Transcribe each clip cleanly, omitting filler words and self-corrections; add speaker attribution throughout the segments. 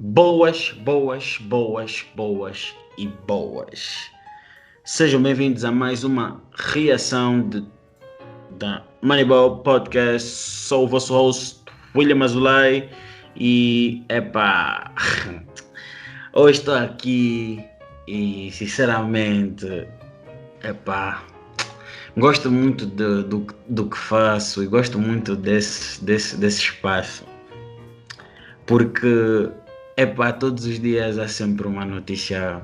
Speaker 1: Boas, boas, boas, boas e boas. Sejam bem-vindos a mais uma reação da Moneyball Podcast. Sou o vosso host, William Azulay, e hoje estou aqui e sinceramente, gosto muito do que faço e gosto muito desse espaço. Porque, todos os dias há sempre uma notícia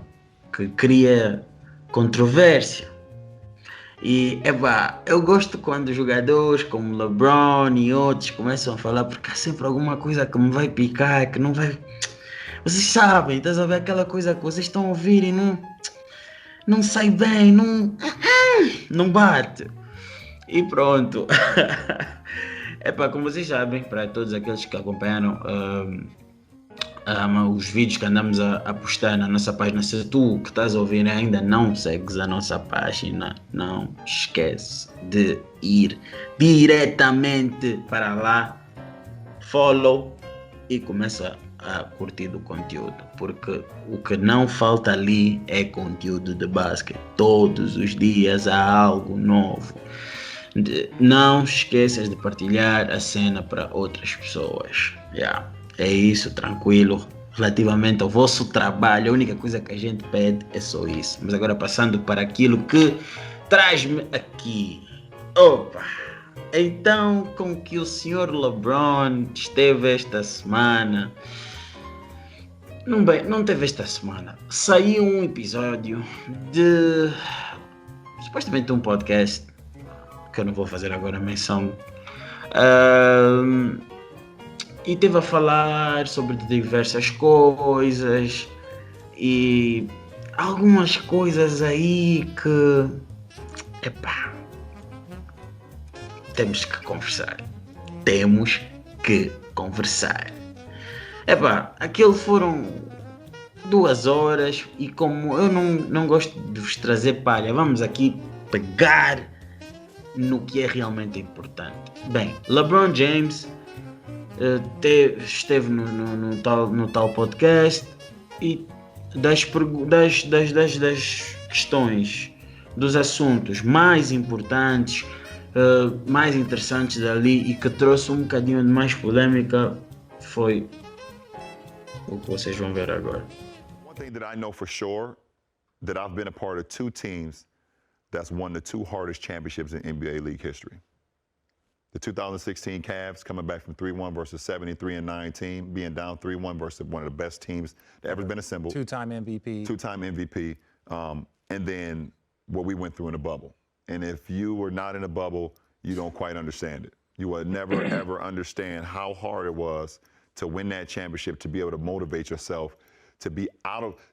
Speaker 1: que cria controvérsia. E, eu gosto quando jogadores como LeBron e outros começam a falar, porque há sempre alguma coisa que me vai picar, que não vai... Vocês sabem, estás a ver aquela coisa que vocês estão a ouvir e não sai bem, não bate. E pronto. Como vocês sabem, para todos aqueles que acompanharam os vídeos que andamos a postar na nossa página, se tu que estás a ouvir ainda não segues a nossa página, não esquece de ir diretamente para lá, follow e começa a curtir o conteúdo, porque o que não falta ali é conteúdo de basquete. Todos os dias há algo novo. Não esqueças de partilhar a cena para outras pessoas. É isso, tranquilo. Relativamente ao vosso trabalho, a única coisa que a gente pede é só isso. Mas agora passando para aquilo que traz-me aqui. Então, com que o senhor LeBron esteve esta semana? Não teve esta semana. Saiu um episódio de supostamente um podcast que eu não vou fazer agora menção, e teve a falar sobre diversas coisas e algumas coisas aí que temos que conversar. Aquilo foram 2 horas e como eu não gosto de vos trazer palha, vamos aqui pegar no que é realmente importante. Bem, LeBron James esteve no tal podcast e das questões, dos assuntos mais importantes, mais interessantes dali e que trouxe um bocadinho de mais polêmica foi o que vocês vão ver agora.
Speaker 2: One thing that I know for sure, that I've been a part of 2 teams that's won the 2 hardest championships in NBA league history. The 2016 Cavs coming back from 3-1 versus 73-9 team, being down 3-1 versus one of the best teams that ever been assembled.
Speaker 3: Two-time MVP.
Speaker 2: And then what we went through in the bubble. And if you were not in a bubble, you don't quite understand it. You will never, ever understand how hard it was to win that championship, to be able to motivate yourself, to be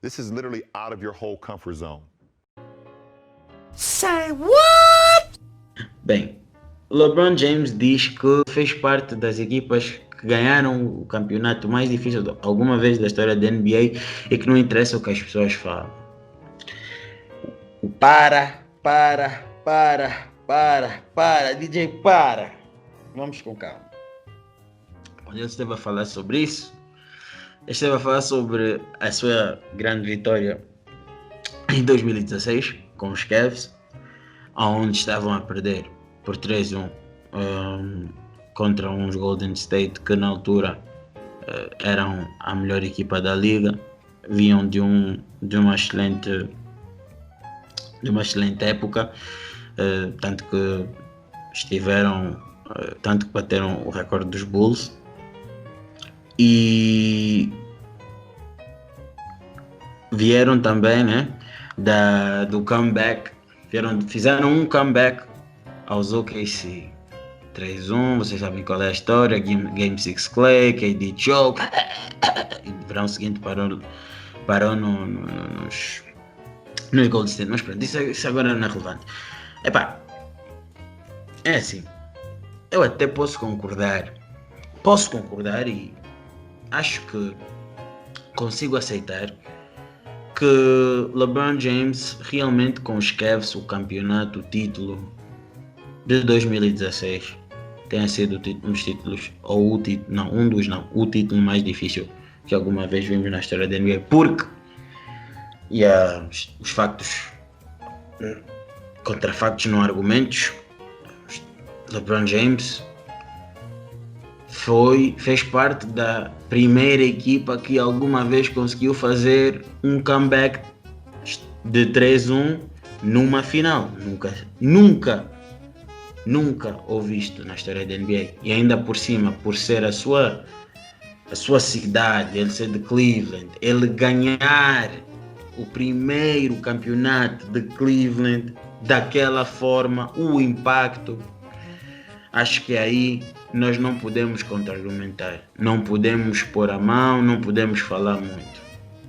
Speaker 2: this is literally out of your whole comfort zone.
Speaker 1: Say what? Bem, LeBron James diz que fez parte das equipas que ganharam o campeonato mais difícil alguma vez da história da NBA e que não interessa o que as pessoas falam. DJ, para! Vamos com calma. Quando ele esteve a falar sobre isso, ele esteve a falar sobre a sua grande vitória em 2016 com os Cavs, onde estavam a perder por 3-1 contra uns Golden State que na altura eram a melhor equipa da liga, vinham de uma excelente época, tanto que bateram o recorde dos Bulls e vieram também, do comeback, fizeram um comeback aos OKC 3-1, vocês sabem qual é a história, Game 6 Clay, KD choke, e no verão seguinte parou nos Golden State, mas pronto, isso agora não é relevante. É assim, eu até posso concordar e acho que consigo aceitar que LeBron James realmente com os Cavs, o campeonato, o título de 2016 tenha sido um dos títulos, o título mais difícil que alguma vez vimos na história da NBA, porque os factos contra factos não argumentos. LeBron James fez parte da primeira equipa que alguma vez conseguiu fazer um comeback de 3-1 numa final. Nunca houve isto na história da NBA. E ainda por cima, por ser a sua cidade, ele ser de Cleveland, ele ganhar o primeiro campeonato de Cleveland daquela forma, o impacto, acho que aí nós não podemos contra-argumentar, não podemos pôr a mão, não podemos falar muito.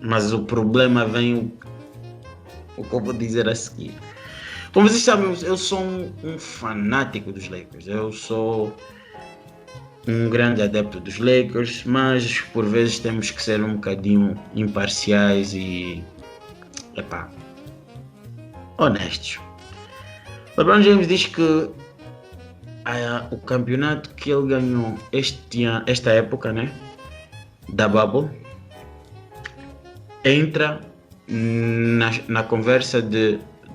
Speaker 1: Mas o problema vem o que eu vou dizer a seguir. Como vocês sabem, eu sou um fanático dos Lakers, eu sou um grande adepto dos Lakers, mas por vezes temos que ser um bocadinho imparciais e honestos. LeBron James diz que o campeonato que ele ganhou esta época, né, da Bubble, entra na conversa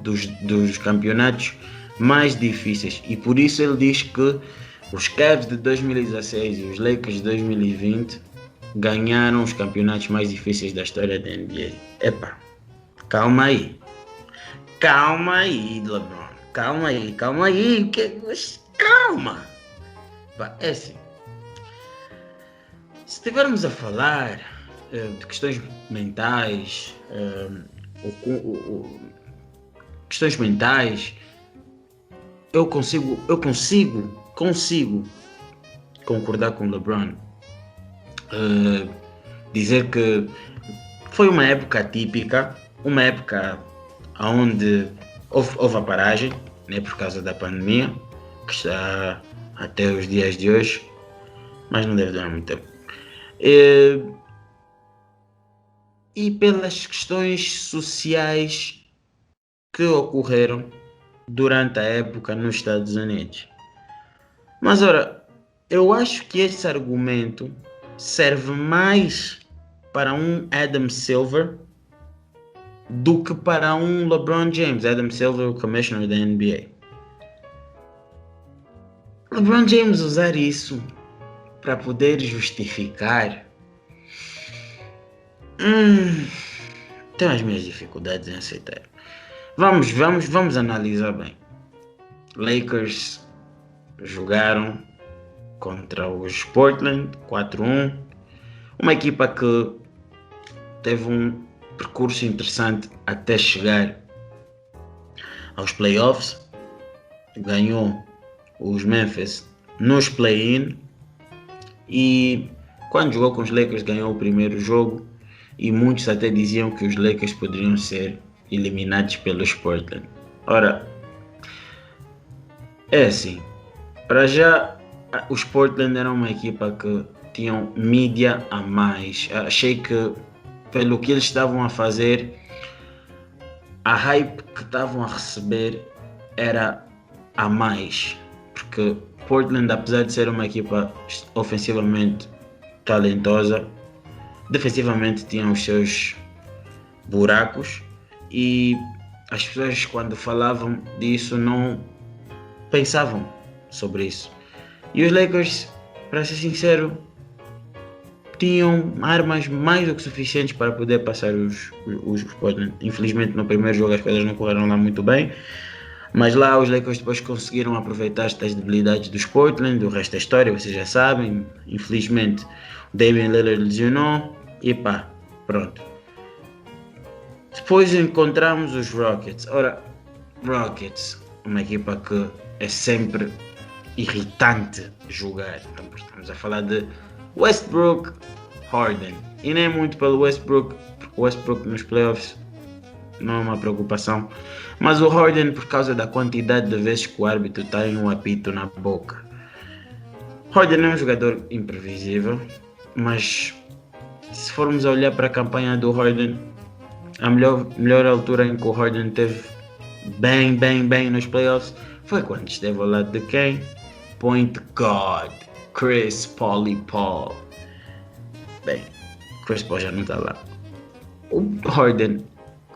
Speaker 1: dos campeonatos mais difíceis, e por isso ele diz que os Cavs de 2016 e os Lakers de 2020 ganharam os campeonatos mais difíceis da história da NBA. Calma aí, LeBron, calma aí, calma. É assim, se estivermos a falar de questões mentais, eu consigo concordar com o LeBron, dizer que foi uma época atípica, uma época onde houve a paragem, né, por causa da pandemia, que está até os dias de hoje, mas não deve durar muito tempo. E pelas questões sociais que ocorreram durante a época nos Estados Unidos. Mas ora, eu acho que esse argumento serve mais para um Adam Silver do que para um LeBron James. Adam Silver, o commissioner da NBA. LeBron James usar isso para poder justificar, tenho as minhas dificuldades em aceitar. Vamos analisar bem. Lakers jogaram contra os Portland 4-1, uma equipa que teve um percurso interessante até chegar aos playoffs, ganhou os Memphis nos play-in e quando jogou com os Lakers ganhou o primeiro jogo e muitos até diziam que os Lakers poderiam ser eliminados pelos Portland. Ora, é assim, para já os Portland eram uma equipa que tinham mídia a mais. Achei que pelo que eles estavam a fazer, a hype que estavam a receber era a mais, porque Portland, apesar de ser uma equipa ofensivamente talentosa, defensivamente tinha os seus buracos e as pessoas quando falavam disso não pensavam sobre isso. E os Lakers, para ser sincero, tinham armas mais do que suficientes para poder passar os Portland. Infelizmente no primeiro jogo as coisas não correram lá muito bem, mas lá os Lakers depois conseguiram aproveitar estas debilidades dos Portland. O resto da história vocês já sabem. Infelizmente o Damian Lillard lesionou e pronto. Depois encontramos os Rockets. Ora, Rockets, uma equipa que é sempre irritante jogar. Então, estamos a falar de Westbrook, Harden. E nem muito pelo Westbrook, porque o Westbrook nos playoffs não é uma preocupação. Mas o Harden, por causa da quantidade de vezes que o árbitro tem um apito na boca. Harden é um jogador imprevisível, mas se formos a olhar para a campanha do Harden, a melhor altura em que o Harden teve bem nos playoffs foi quando esteve ao lado de quem? Point God, Chris Paul. Bem, Chris Paul já não está lá. O Harden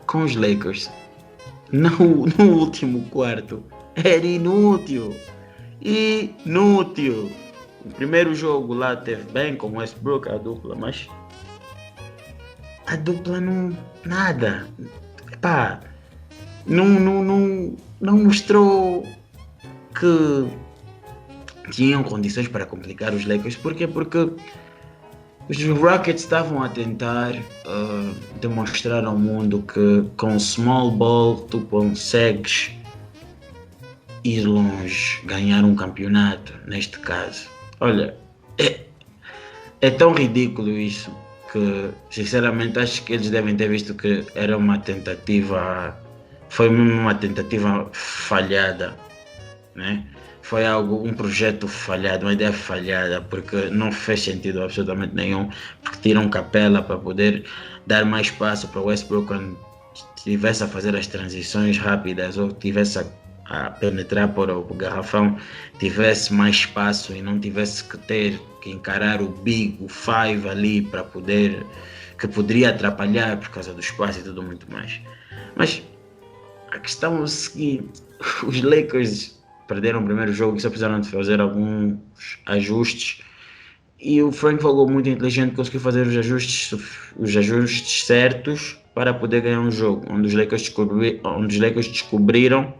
Speaker 1: com os Lakers no último quarto era inútil. Inútil. O primeiro jogo lá teve bem com o Westbrook, a dupla, mas a dupla não... nada. Epá, não mostrou que tinham condições para complicar os Lakers. Porquê? Porque os Rockets estavam a tentar demonstrar ao mundo que com small ball tu consegues ir longe, ganhar um campeonato, neste caso. Olha, é tão ridículo isso que, sinceramente, acho que eles devem ter visto que era uma tentativa, foi mesmo uma tentativa falhada, né? Foi um projeto falhado, uma ideia falhada, porque não fez sentido absolutamente nenhum, porque tiram Capela para poder dar mais espaço para o Westbrook quando estivesse a fazer as transições rápidas ou estivesse a penetrar por o garrafão, tivesse mais espaço e não tivesse que encarar o Big, o Five ali para poder, que poderia atrapalhar por causa do espaço e tudo muito mais. Mas a questão é o seguinte, os Lakers perderam o primeiro jogo e só precisaram de fazer alguns ajustes e o Frank Vogel, muito inteligente, conseguiu fazer os ajustes certos para poder ganhar um jogo onde os Lakers descobriram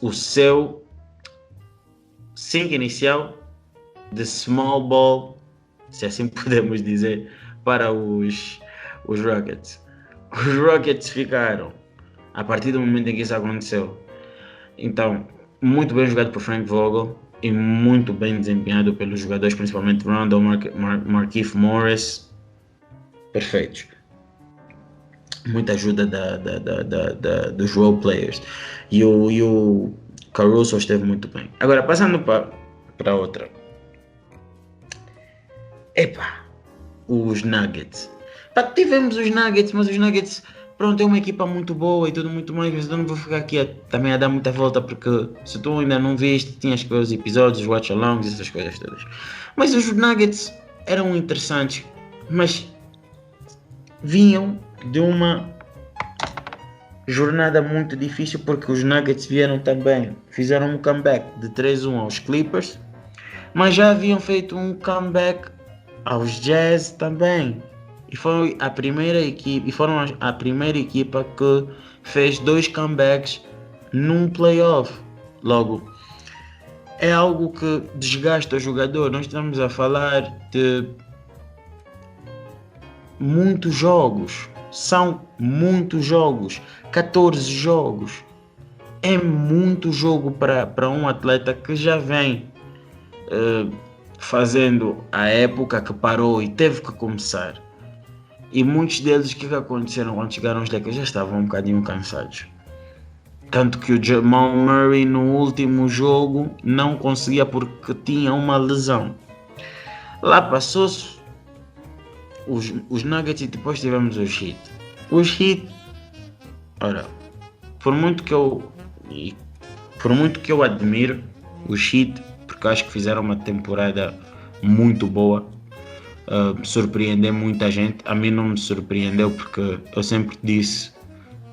Speaker 1: o seu 5 inicial de small ball, se assim podemos dizer, para os Rockets. Os Rockets ficaram, a partir do momento em que isso aconteceu, então, muito bem jogado por Frank Vogel e muito bem desempenhado pelos jogadores, principalmente Rondo, Markieff Morris, perfeitos. Muita ajuda dos role players e o Caruso esteve muito bem. Agora, passando para outra. Os Nuggets. Tivemos os Nuggets, mas os Nuggets, pronto, é uma equipa muito boa e tudo muito mais, mas eu não vou ficar aqui também a dar muita volta, porque se tu ainda não viste, tinhas que ver os episódios, os watch-alongs, essas coisas todas. Mas os Nuggets eram interessantes, mas vinham de uma jornada muito difícil, porque os Nuggets vieram também, fizeram um comeback de 3-1 aos Clippers, mas já haviam feito um comeback aos Jazz também. E foi a primeira equipa, foram a primeira equipa que fez 2 comebacks num playoff. Logo, é algo que desgasta o jogador. Nós estamos a falar de muitos jogos. São muitos jogos. 14 jogos. É muito jogo para um atleta que já vem fazendo a época que parou e teve que começar. E muitos deles, o que aconteceram quando chegaram aos Lakers? Já estavam um bocadinho cansados. Tanto que o Jamal Murray no último jogo não conseguia porque tinha uma lesão. Lá passou-se os Nuggets e depois tivemos os Heat. Os Heat, ora, por muito que eu admiro os Heat, porque acho que fizeram uma temporada muito boa, surpreender muita gente. A mim não me surpreendeu, porque eu sempre disse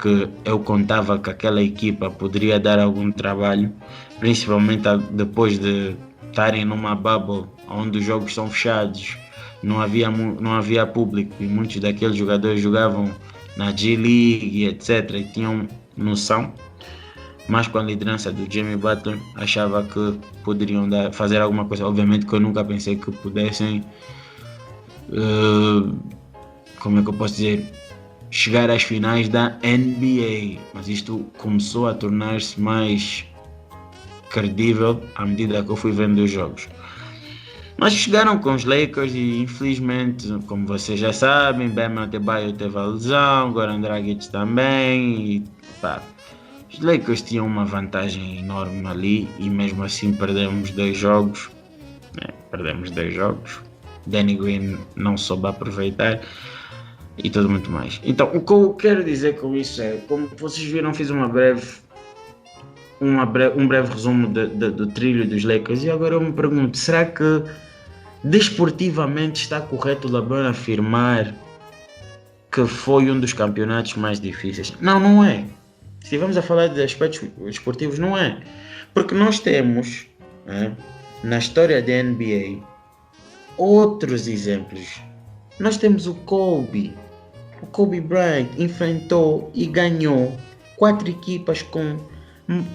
Speaker 1: que eu contava que aquela equipa poderia dar algum trabalho, principalmente depois de estarem numa bubble onde os jogos são fechados, não havia público e muitos daqueles jogadores jogavam na G-League e etc. e tinham noção, mas com a liderança do Jimmy Butler achava que poderiam fazer alguma coisa. Obviamente que eu nunca pensei que pudessem como é que eu posso dizer, chegar às finais da NBA, mas isto começou a tornar-se mais credível à medida que eu fui vendo os jogos. Mas chegaram com os Lakers e, infelizmente, como vocês já sabem, Bam Adebayo teve a lesão, Goran Dragic também, os Lakers tinham uma vantagem enorme ali e mesmo assim perdemos 2 jogos. Danny Green não soube aproveitar e tudo muito mais. Então, o que eu quero dizer com isso é, como vocês viram, fiz um breve resumo do trilho dos Lakers, e agora eu me pergunto, será que Desportivamente está correto o LeBron afirmar que foi um dos campeonatos mais difíceis? Não, não é. Se estivermos a falar de aspectos esportivos, não é. Porque nós temos, na história da NBA, outros exemplos. Nós temos o Kobe Bryant enfrentou e ganhou 4 equipas com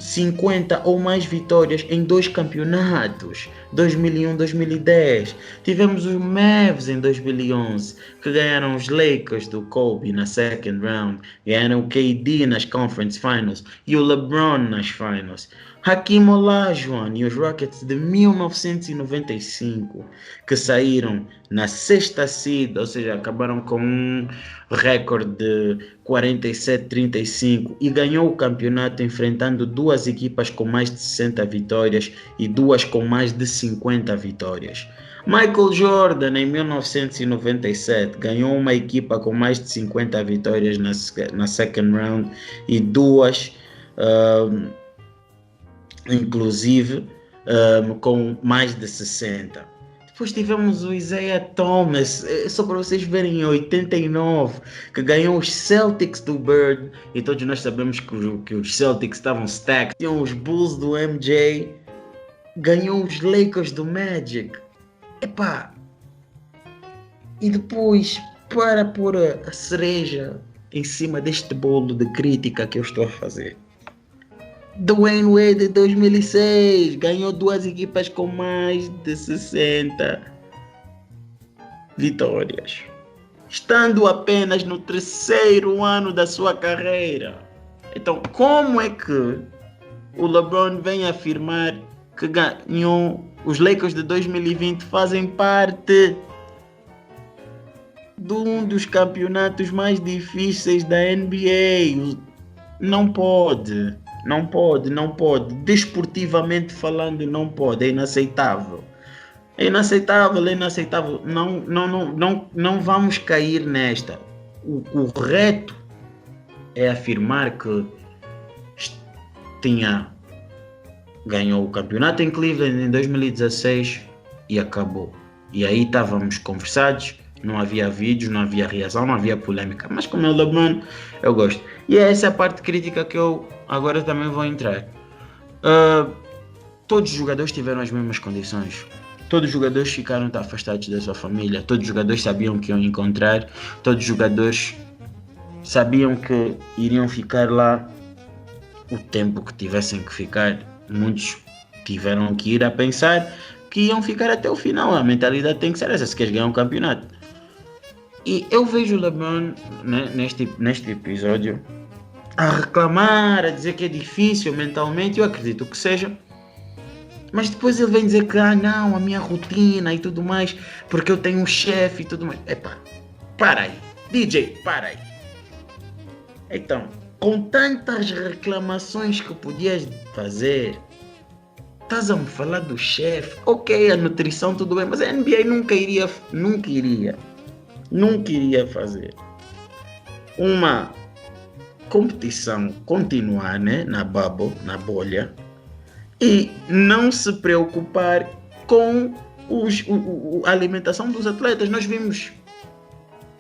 Speaker 1: 50 ou mais vitórias em 2 campeonatos, 2001 e 2010. Tivemos os Mavs em 2011, que ganharam os Lakers do Kobe na second round, ganharam o KD nas Conference Finals e o LeBron nas Finals. Hakeem Olajuwon e os Rockets de 1995, que saíram na 6ª seed, ou seja, acabaram com um recorde de 47-35 e ganhou o campeonato enfrentando 2 equipas com mais de 60 vitórias e 2 com mais de 50 vitórias. Michael Jordan, em 1997, ganhou uma equipa com mais de 50 vitórias na second round e 2 inclusive com mais de 60. Depois tivemos o Isaiah Thomas, só para vocês verem, em 89, que ganhou os Celtics do Bird, e todos nós sabemos que os Celtics estavam stacked. Tinham os Bulls do MJ, ganhou os Lakers do Magic. Epá! E depois, para pôr a cereja em cima deste bolo de crítica que eu estou a fazer, Dwayne Wade de 2006 ganhou 2 equipas com mais de 60 vitórias, estando apenas no 3º ano da sua carreira. Então, como é que o LeBron vem afirmar que ganhou os Lakers de 2020 fazem parte de um dos campeonatos mais difíceis da NBA? Não pode. Desportivamente falando, não pode. É inaceitável. Não vamos cair nesta. O correto é afirmar que ganhou o campeonato em Cleveland em 2016 e acabou. E aí estávamos conversados. Não havia vídeos, não havia reação, não havia polêmica. Mas como é o LeBron, eu gosto. E é essa a parte crítica que eu agora também vou entrar. Todos os jogadores tiveram as mesmas condições. Todos os jogadores ficaram afastados da sua família. Todos os jogadores sabiam que iam encontrar. Todos os jogadores sabiam que iriam ficar lá o tempo que tivessem que ficar. Muitos tiveram que ir a pensar que iam ficar até o final. A mentalidade tem que ser essa, se queres ganhar um campeonato. E eu vejo o LeBron, né, neste episódio a reclamar, a dizer que é difícil mentalmente. Eu acredito que seja, mas depois ele vem dizer que não, a minha rotina e tudo mais, porque eu tenho um chefe e tudo mais. Epá, para aí, DJ, para aí. Então, com tantas reclamações que podias fazer, estás a me falar do chefe? Ok, a nutrição tudo bem, mas a NBA nunca iria fazer uma competição continuar, né, na bubble, na bolha, e não se preocupar com a alimentação dos atletas. Nós vimos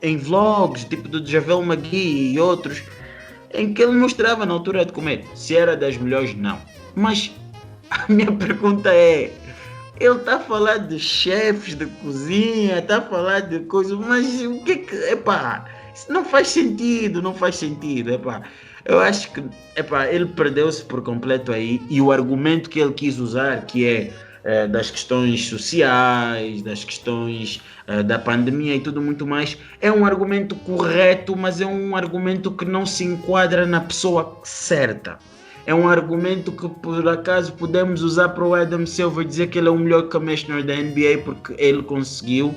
Speaker 1: em vlogs, tipo do Javel McGee e outros, em que ele mostrava na altura de comer. Se era das melhores, não. Mas a minha pergunta é, ele está a falar de chefes de cozinha, está a falar de coisas, mas o que é que... Epá, isso não faz sentido, epá. Eu acho que, epá, ele perdeu-se por completo aí, e o argumento que ele quis usar, que é das questões sociais, das questões da pandemia e tudo muito mais, é um argumento correto, mas é um argumento que não se enquadra na pessoa certa. É um argumento que por acaso podemos usar para o Adam Silver dizer que ele é o melhor commissioner da NBA, porque ele conseguiu,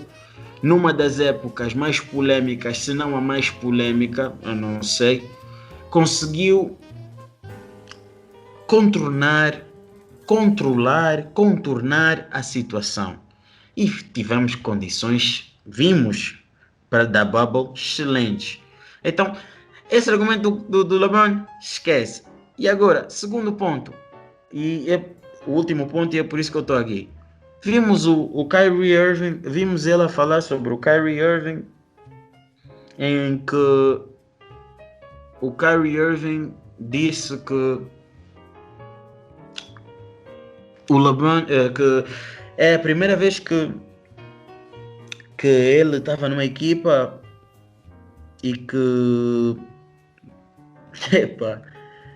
Speaker 1: numa das épocas mais polêmicas, se não a mais polêmica, eu não sei, conseguiu contornar a situação. E tivemos condições, vimos, para dar bubble excelentes. Então, esse argumento do LeBron, esquece. E agora, segundo ponto, e é o último ponto, e é por isso que eu estou aqui. vimos o Kyrie Irving, vimos ele a falar sobre o Kyrie Irving, em que o Kyrie Irving disse que o LeBron, que é a primeira vez que ele estava numa equipa e que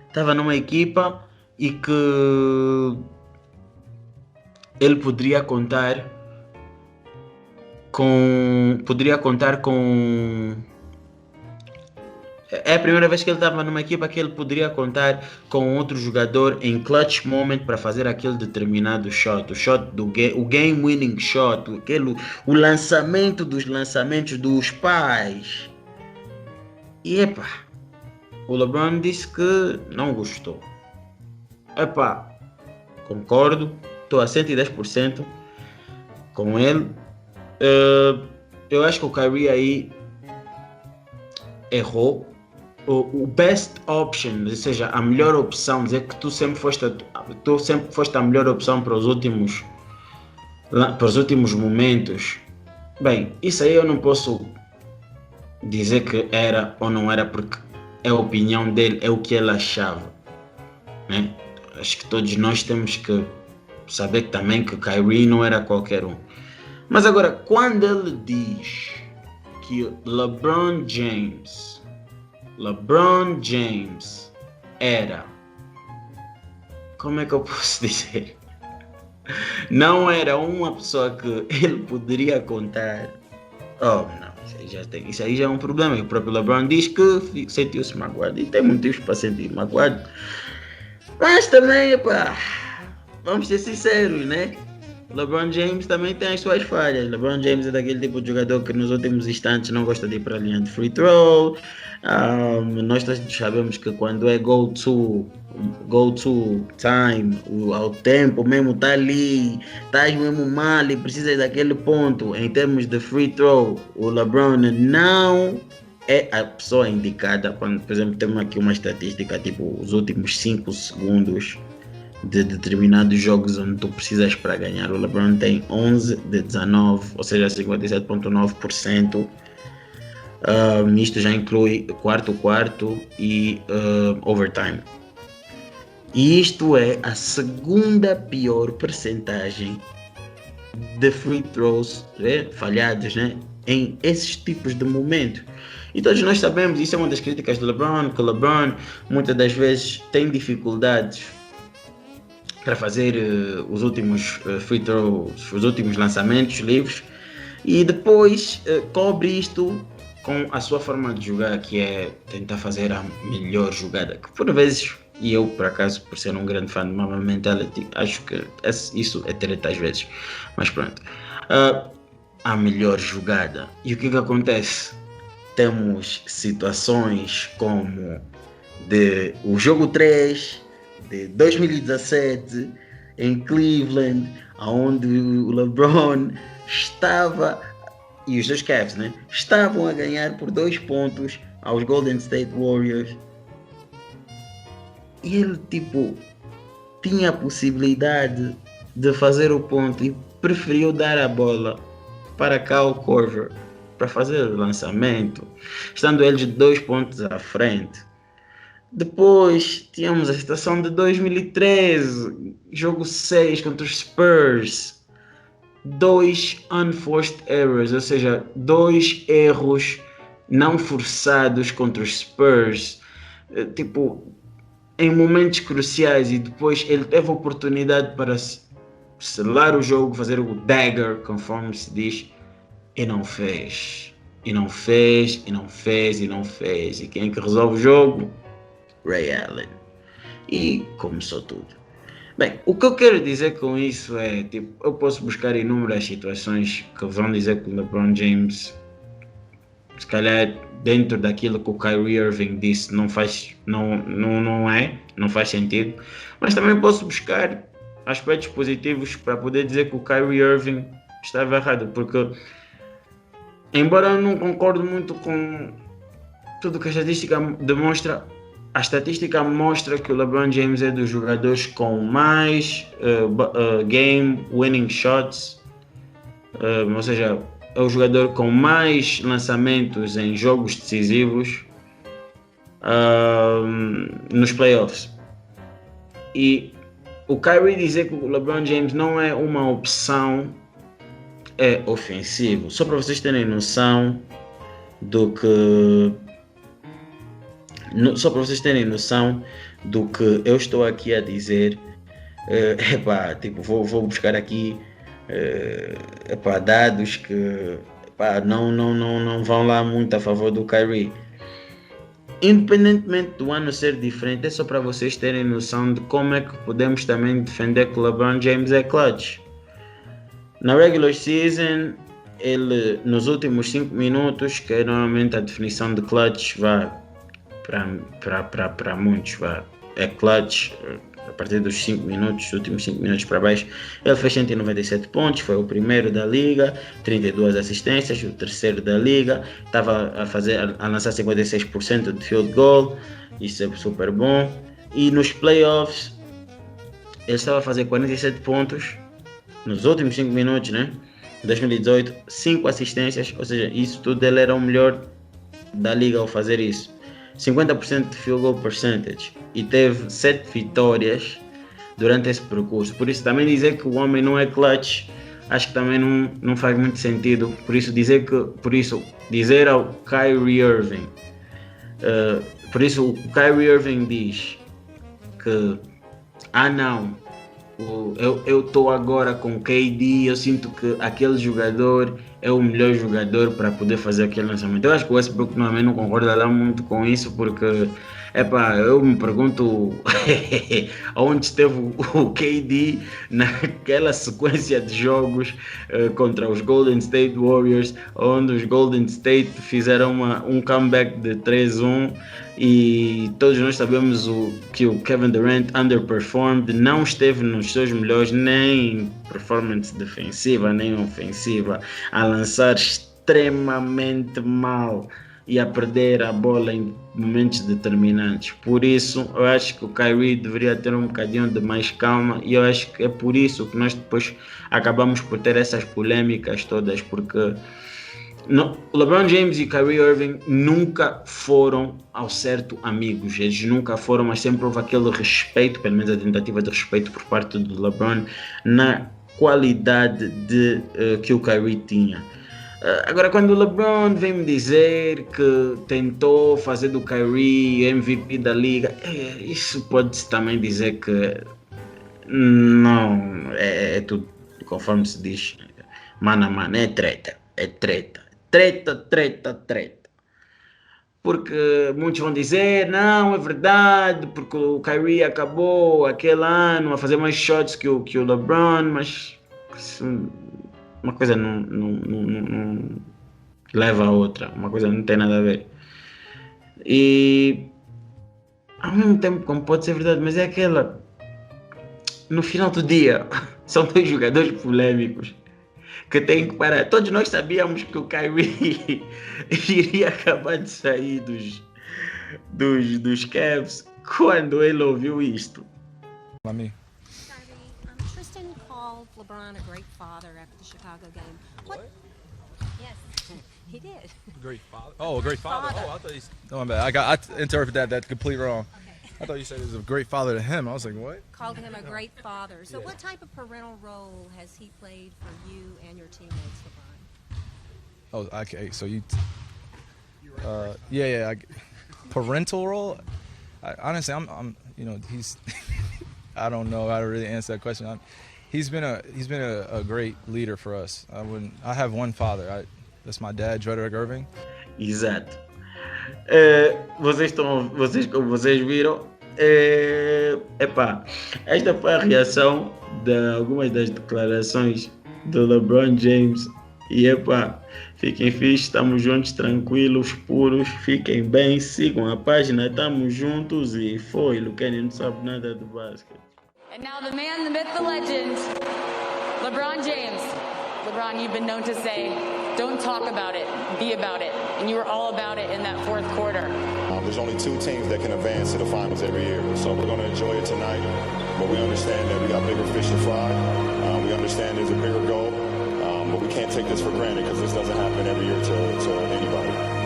Speaker 1: estava numa equipa e que ele poderia contar com é a primeira vez que ele estava numa equipa que ele poderia contar com outro jogador em clutch moment para fazer aquele determinado shot, o game winning shot, o lançamento dos lançamentos dos pais. E o LeBron disse que não gostou. Concordo, estou a 110% com ele. Eu acho que o Kyrie aí errou. O best option, ou seja, a melhor opção, dizer que tu sempre foste a melhor opção para os últimos momentos. Bem, isso aí eu não posso dizer que era ou não era, porque é a opinião dele, é o que ele achava, né? Acho que todos nós temos que saber também que Kyrie não era qualquer um. Mas agora, quando ele diz que LeBron James era, como é que eu posso dizer? Não era uma pessoa que ele poderia contar. Oh, não, isso aí já é um problema. O próprio LeBron diz que sentiu-se magoado e tem motivos para sentir magoado. Mas também, vamos ser sinceros, né? LeBron James também tem as suas falhas. LeBron James é daquele tipo de jogador que nos últimos instantes não gosta de ir para a linha de free throw. Nós sabemos que quando é go to time, ao tempo mesmo tá ali, estás mesmo mal e precisas daquele ponto em termos de free throw, o LeBron não é a pessoa indicada. Quando, por exemplo, temos aqui uma estatística, tipo os últimos 5 segundos de determinados jogos onde tu precisas para ganhar. O LeBron tem 11 de 19, ou seja, 57,9%. Isto já inclui quarto e overtime. E isto é a segunda pior percentagem de free throws falhados, né, em esses tipos de momentos. E todos nós sabemos, isso é uma das críticas do LeBron, que o LeBron muitas das vezes tem dificuldades para fazer os últimos free throws, os últimos lançamentos livres, e depois cobre isto com a sua forma de jogar, que é tentar fazer a melhor jogada, que por vezes, e eu por acaso, por ser um grande fã de Mamba Mentality, acho que isso é treta às vezes, mas pronto, a melhor jogada. E o que acontece? Temos situações como o jogo 3 de 2017 em Cleveland, onde o LeBron estava, e os dois Cavs, né, estavam a ganhar por 2 pontos aos Golden State Warriors, e ele tinha a possibilidade de fazer o ponto e preferiu dar a bola para Kyle Korver para fazer o lançamento, estando eles 2 pontos à frente. Depois tínhamos a situação de 2013, jogo 6 contra os Spurs, 2 unforced errors, ou seja, 2 erros não forçados contra os Spurs, em momentos cruciais, e depois ele teve a oportunidade para selar o jogo, fazer o dagger, conforme se diz, e não fez. E quem é que resolve o jogo? Ray Allen. E começou tudo. Bem, o que eu quero dizer com isso é, eu posso buscar inúmeras situações que vão dizer que o LeBron James, se calhar dentro daquilo que o Kyrie Irving disse, não faz sentido, mas também posso buscar aspectos positivos para poder dizer que o Kyrie Irving estava errado, porque embora eu não concordo muito com tudo que a estatística demonstra, a estatística mostra que o LeBron James é dos jogadores com mais game winning shots, ou seja, é o jogador com mais lançamentos em jogos decisivos nos playoffs. E o Kyrie dizer que o LeBron James não é uma opção é ofensivo. Só para vocês terem noção do que eu estou aqui a dizer. Vou buscar aqui dados que não vão lá muito a favor do Kyrie. Independentemente do ano ser diferente, é só para vocês terem noção de como é que podemos também defender que o LeBron James é clutch. Na regular season, ele nos últimos 5 minutos, que é normalmente a definição de clutch, para muitos, é clutch a partir dos 5 minutos, os últimos 5 minutos para baixo. Ele fez 197 pontos, foi o primeiro da liga, 32 assistências, o terceiro da liga, estava a lançar 56% de field goal, isso é super bom. E nos playoffs, ele estava a fazer 47 pontos nos últimos 5 minutos, né? 2018, 5 assistências, ou seja, isso tudo ele era o melhor da liga ao fazer isso. 50% de field goal percentage e teve 7 vitórias durante esse percurso. Por isso também dizer que o homem não é clutch, acho que também não faz muito sentido. Por isso dizer ao Kyrie Irving, o Kyrie Irving diz que eu estou agora com KD, eu sinto que aquele jogador é o melhor jogador para poder fazer aquele lançamento. Eu acho que o Westbrook também não concorda lá muito com isso, porque eu me pergunto onde esteve o KD naquela sequência de jogos contra os Golden State Warriors, onde os Golden State fizeram um comeback de 3-1 e todos nós sabemos que o Kevin Durant underperformed, não esteve nos seus melhores nem em performance defensiva nem ofensiva, a lançar extremamente mal e a perder a bola em momentos determinantes. Por isso, eu acho que o Kyrie deveria ter um bocadinho de mais calma, e eu acho que é por isso que nós depois acabamos por ter essas polêmicas todas, porque o LeBron James e Kyrie Irving nunca foram ao certo amigos, eles nunca foram, mas sempre houve aquele respeito, pelo menos a tentativa de respeito por parte do LeBron na qualidade que o Kyrie tinha. Agora, quando o LeBron vem me dizer que tentou fazer do Kyrie MVP da liga, isso pode-se também dizer que não, é tudo conforme se diz, mano a mano, é treta. Porque muitos vão dizer, não, é verdade, porque o Kyrie acabou aquele ano a fazer mais shots que o LeBron, mas uma coisa não leva a outra, uma coisa não tem nada a ver. E ao mesmo tempo, como pode ser verdade, mas é aquela, no final do dia, são dois jogadores polêmicos que têm que parar. Todos nós sabíamos que o Kyrie iria acabar de sair dos Cavs quando ele ouviu isto.
Speaker 4: Mami.
Speaker 5: Tristan called LeBron a great father after the Chicago game. What? Yes, he did.
Speaker 4: Great father. Oh, a great father. Oh, I thought he's. No, I'm bad. I interpreted that completely wrong. I thought you said he was a great father to him. I was like, what?
Speaker 5: Called him a great father. So what type of parental role has he played for you and your teammates, LeBron?
Speaker 4: Oh, okay. So you. Parental role. Honestly, I'm. He's. I don't know how to really answer that question. He's been a great leader for us. I have one father. That's my dad, Drederick Irving.
Speaker 1: Exato. Como vocês viram, esta foi a reação de algumas das declarações do LeBron James. E fiquem fixos, estamos juntos, tranquilos, puros, fiquem bem, sigam a página, estamos juntos e foi. Luquene não sabe nada do basquete.
Speaker 6: And now the man, the myth, the legend, LeBron James. LeBron, you've been known to say, don't talk about it, be about it. And you were all about it in that fourth quarter.
Speaker 2: there's only 2 teams that can advance to the finals every year. So we're going to enjoy it tonight. But we understand that we got bigger fish to fry. We understand there's a bigger goal. But we can't take this for granted because this doesn't happen every year to anybody.